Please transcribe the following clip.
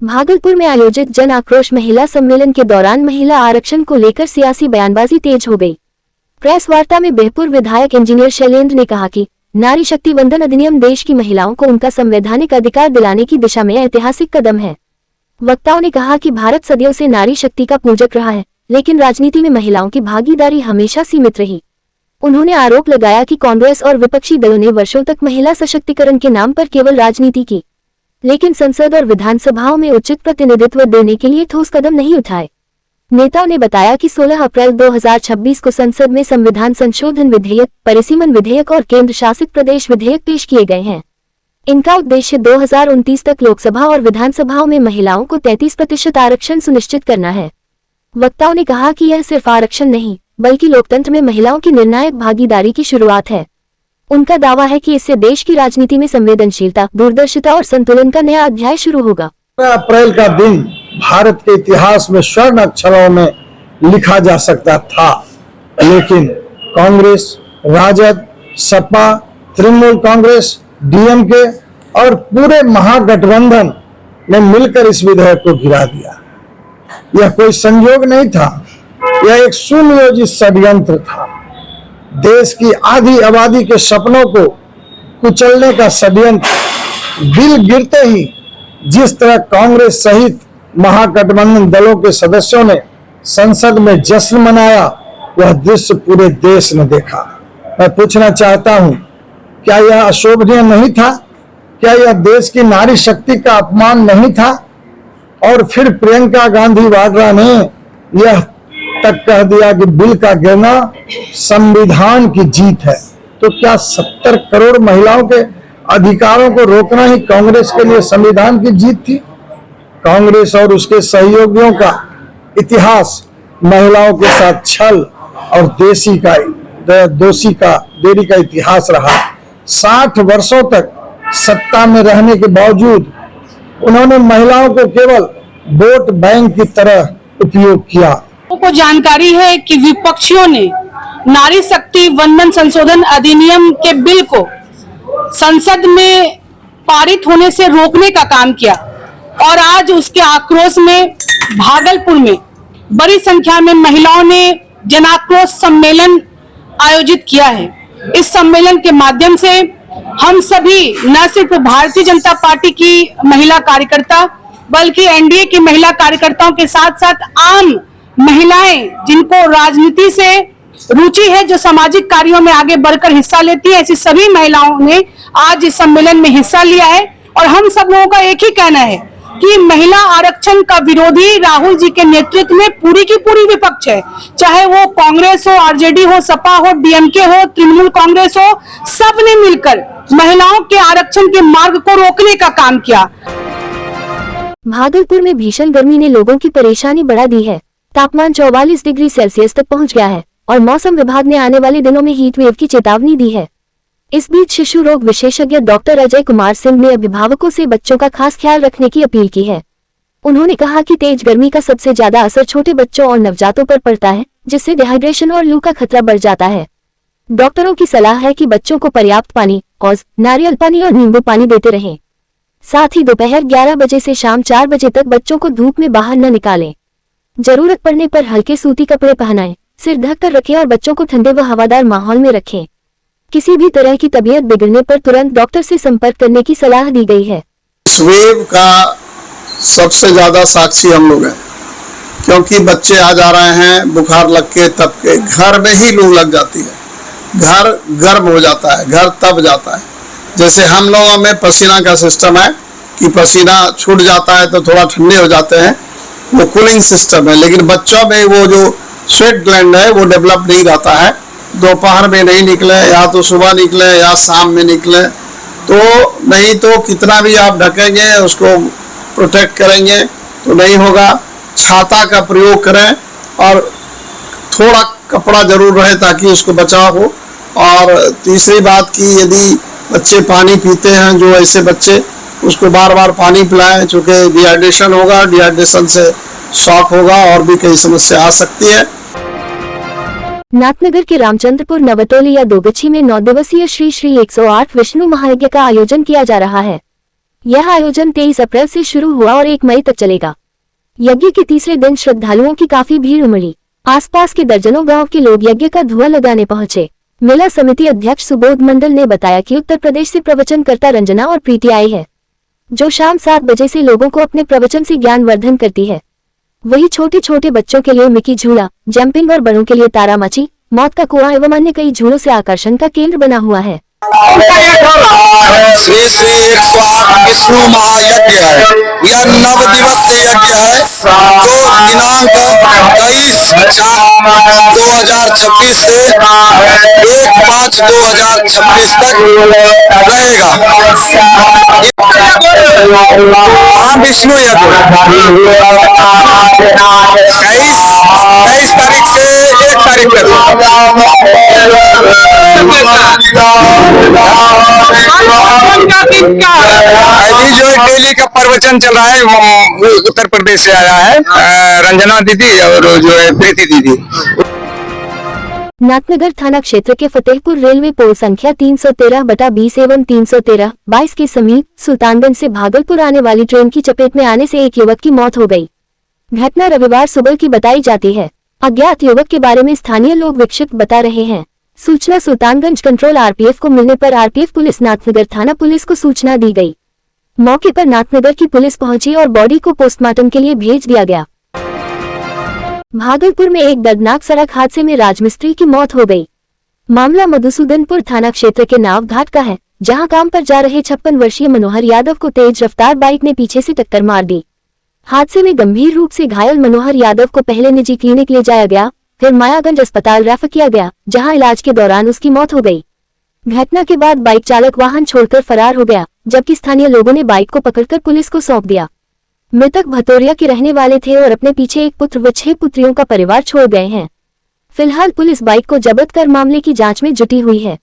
भागलपुर में आयोजित जन आक्रोश महिला सम्मेलन के दौरान महिला आरक्षण को लेकर सियासी बयानबाजी तेज हो गई। प्रेस वार्ता में बेहपुर विधायक इंजीनियर शैलेंद्र ने कहा कि नारी शक्ति वंदन अधिनियम देश की महिलाओं को उनका संवैधानिक अधिकार दिलाने की दिशा में ऐतिहासिक कदम है। वक्ताओं ने कहा कि भारत सदियों से नारी शक्ति का पूजक रहा है, लेकिन राजनीति में महिलाओं की भागीदारी हमेशा सीमित रही। उन्होंने आरोप लगाया कि कांग्रेस और विपक्षी दलों ने वर्षों तक महिला सशक्तिकरण के नाम पर केवल राजनीति की, लेकिन संसद और विधानसभाओं में उचित प्रतिनिधित्व देने के लिए ठोस कदम नहीं उठाए। नेताओं ने बताया कि 16 अप्रैल 2026 को संसद में संविधान संशोधन विधेयक, परिसीमन विधेयक और केंद्र शासित प्रदेश विधेयक पेश किए गए हैं। इनका उद्देश्य 2029 तक लोकसभा और विधानसभाओं में महिलाओं को 33% आरक्षण सुनिश्चित करना है। वक्ताओं ने कहा कि यह सिर्फ आरक्षण नहीं, बल्कि लोकतंत्र में महिलाओं की निर्णायक भागीदारी की शुरुआत है। उनका दावा है कि इससे देश की राजनीति में संवेदनशीलता, दूरदर्शिता और संतुलन का नया अध्याय शुरू होगा। अप्रैल का दिन भारत के इतिहास में स्वर्ण अक्षरों में लिखा जा सकता था, लेकिन कांग्रेस, राजद, सपा, तृणमूल कांग्रेस, डीएमके और पूरे महागठबंधन ने मिलकर इस विधेयक को गिरा दिया। यह कोई संयोग नहीं था, यह एक सुनियोजित षड्यंत्र था। देश की आधी आबादी के सपनों को कुचलने का षड्यंत्र। बिल गिरते ही जिस तरह कांग्रेस सहित महागठबंधन दलों के सदस्यों ने संसद में जश्न मनाया, वह दृश्य पूरे देश ने देखा। मैं पूछना चाहता हूं, क्या यह अशोभनीय नहीं था? क्या यह देश की नारी शक्ति का अपमान नहीं था? और फिर प्रियंका गांधी वाड्रा ने यह तक कह दिया कि बिल का गिरना संविधान की जीत है। तो क्या 70 करोड़ महिलाओं के अधिकारों को रोकना ही कांग्रेस के लिए संविधान की जीत थी? कांग्रेस और उसके सहयोगियों का इतिहास महिलाओं के साथ छल और देरी का इतिहास रहा। 60 वर्षों तक सत्ता में रहने के बावजूद उन्होंने महिलाओं को केवल वोट बैंक की तरह उपयोग किया। को जानकारी है कि विपक्षियों ने नारी शक्ति वंदन संशोधन अधिनियम के बिल को संसद में पारित होने से रोकने का काम किया और आज उसके आक्रोश में भागलपुर में बड़ी संख्या में महिलाओं ने जनाक्रोश सम्मेलन आयोजित किया है। इस सम्मेलन के माध्यम से हम सभी न सिर्फ भारतीय जनता पार्टी की महिला कार्यकर्ता बल्कि एनडीए की महिला कार्यकर्ताओं के साथ साथ आम महिलाएं जिनको राजनीति से रुचि है, जो सामाजिक कार्यों में आगे बढ़कर हिस्सा लेती है, ऐसी सभी महिलाओं ने आज इस सम्मेलन में हिस्सा लिया है। और हम सब लोगों का एक ही कहना है कि महिला आरक्षण का विरोधी राहुल जी के नेतृत्व में पूरी की पूरी विपक्ष है, चाहे वो कांग्रेस हो, आरजेडी हो, सपा हो, डीएमके हो, तृणमूल कांग्रेस हो, सब ने मिलकर महिलाओं के आरक्षण के मार्ग को रोकने का काम किया। भागलपुर में भीषण गर्मी ने लोगों की परेशानी बढ़ा दी है। तापमान 44 डिग्री सेल्सियस तक पहुंच गया है और मौसम विभाग ने आने वाले दिनों में हीट वेव की चेतावनी दी है। इस बीच शिशु रोग विशेषज्ञ डॉक्टर अजय कुमार सिंह ने अभिभावकों से बच्चों का खास ख्याल रखने की अपील की है। उन्होंने कहा कि तेज गर्मी का सबसे ज्यादा असर छोटे बच्चों और नवजातों पर पड़ता है, जिससे डिहाइड्रेशन और लू का खतरा बढ़ जाता है। डॉक्टरों की सलाह है कि बच्चों को पर्याप्त पानी, औज़, नारियल पानी और नींबू पानी देते रहें। साथ ही दोपहर 11 बजे से शाम 4 बजे तक बच्चों को धूप में बाहर न निकालें। जरूरत पड़ने पर हल्के सूती कपड़े पहनाएं, सिर ढक कर रखें और बच्चों को ठंडे व हवादार माहौल में रखें। किसी भी तरह की तबीयत बिगड़ने पर तुरंत डॉक्टर से संपर्क करने की सलाह दी गई है। इस वेव का सबसे ज्यादा साक्षी हम लोग हैं, क्योंकि बच्चे आ जा रहे हैं बुखार लग के तब के, घर में ही लू लग जाती है, घर गर्म हो जाता है, घर तब जाता है। जैसे हम लोगों में पसीना का सिस्टम है कि पसीना छूट जाता है तो थोड़ा ठंडे हो जाते हैं, वो कूलिंग सिस्टम है, लेकिन बच्चों में वो जो स्वेट ग्लैंड है वो डेवलप नहीं रहता है। दोपहर में नहीं निकले, या तो सुबह निकले या शाम में निकले, तो नहीं तो कितना भी आप ढकेंगे उसको प्रोटेक्ट करेंगे तो नहीं होगा। छाता का प्रयोग करें और थोड़ा कपड़ा जरूर रहे ताकि उसको बचाव हो। और तीसरी बात कि यदि बच्चे पानी पीते हैं, जो ऐसे बच्चे, उसको बार बार पानी पिलाएं, चूँकि डिहाइड्रेशन होगा, डिहाइड्रेशन से शॉक होगा और भी कई समस्या आ सकती है। नाथनगर के रामचंद्रपुर नवटोली या दोगछी में 9 दिवसीय श्री श्री 108 विष्णु महायज्ञ का आयोजन किया जा रहा है। यह आयोजन 23 अप्रैल से शुरू हुआ और 1 मई तक चलेगा। यज्ञ के तीसरे दिन श्रद्धालुओं की काफी भीड़ उमड़ी। आसपास के दर्जनों गांव के लोग यज्ञ का धुआं लगाने पहुंचे। मेला समिति अध्यक्ष सुबोध मंडल ने बताया कि उत्तर प्रदेश से प्रवचनकर्ता रंजना और प्रीति आई है, जो शाम 7 बजे से लोगों को अपने प्रवचन से ज्ञानवर्धन करती है। वही छोटे छोटे बच्चों के लिए मिकी झूला, जंपिंग और बड़ों के लिए तारामाची, मौत का कुआं एवं अन्य कई झूलों से आकर्षण का केंद्र बना हुआ है। श्री श्री 108 विष्णु महायज्ञ है। यह 9 दिवसीय यज्ञ है जो दिनांक 23/4/2026 से 1/5/2026 तक रहेगा। विष्णु यज्ञ 23 तारीख से 1 तारीख तक। अभी जो है डेली का प्रवचन चल रहा है, उत्तर प्रदेश से आया है रंजना दीदी और जो है प्रीति दीदी। नाथनगर थाना क्षेत्र के फतेहपुर रेलवे पोल संख्या 313/20 एवं 313/22 के समीप सुल्तानगंज से भागलपुर आने वाली ट्रेन की चपेट में आने से एक युवक की मौत हो गई। घटना रविवार सुबह की बताई जाती है। अज्ञात युवक के बारे में स्थानीय लोग विक्षिप्त बता रहे हैं। सूचना सुल्तानगंज कंट्रोल आरपीएफ को मिलने पर आरपीएफ पुलिस नाथनगर थाना पुलिस को सूचना दी गई। मौके पर नाथनगर की पुलिस पहुंची और बॉडी को पोस्टमार्टम के लिए भेज दिया गया। भागलपुर में एक दर्दनाक सड़क हादसे में राजमिस्त्री की मौत हो गई। मामला मधुसूदनपुर थाना क्षेत्र के नाव घाट का है, जहां काम पर जा रहे 56 वर्षीय मनोहर यादव को तेज रफ्तार बाइक ने पीछे से टक्कर मार दी। हादसे में गंभीर रूप से घायल मनोहर यादव को पहले निजी क्लिनिक ले जाया गया, फिर मायागंज अस्पताल रेफर किया गया, जहां इलाज के दौरान उसकी मौत हो गई। घटना के बाद बाइक चालक वाहन छोड़कर फरार हो गया, जबकि स्थानीय लोगों ने बाइक को पकड़कर पुलिस को सौंप दिया। मृतक भतौरिया के रहने वाले थे और अपने पीछे एक पुत्र व 6 पुत्रियों का परिवार छोड़ गए हैं। फिलहाल पुलिस बाइक को जब्त कर मामले की जांच में जुटी हुई है।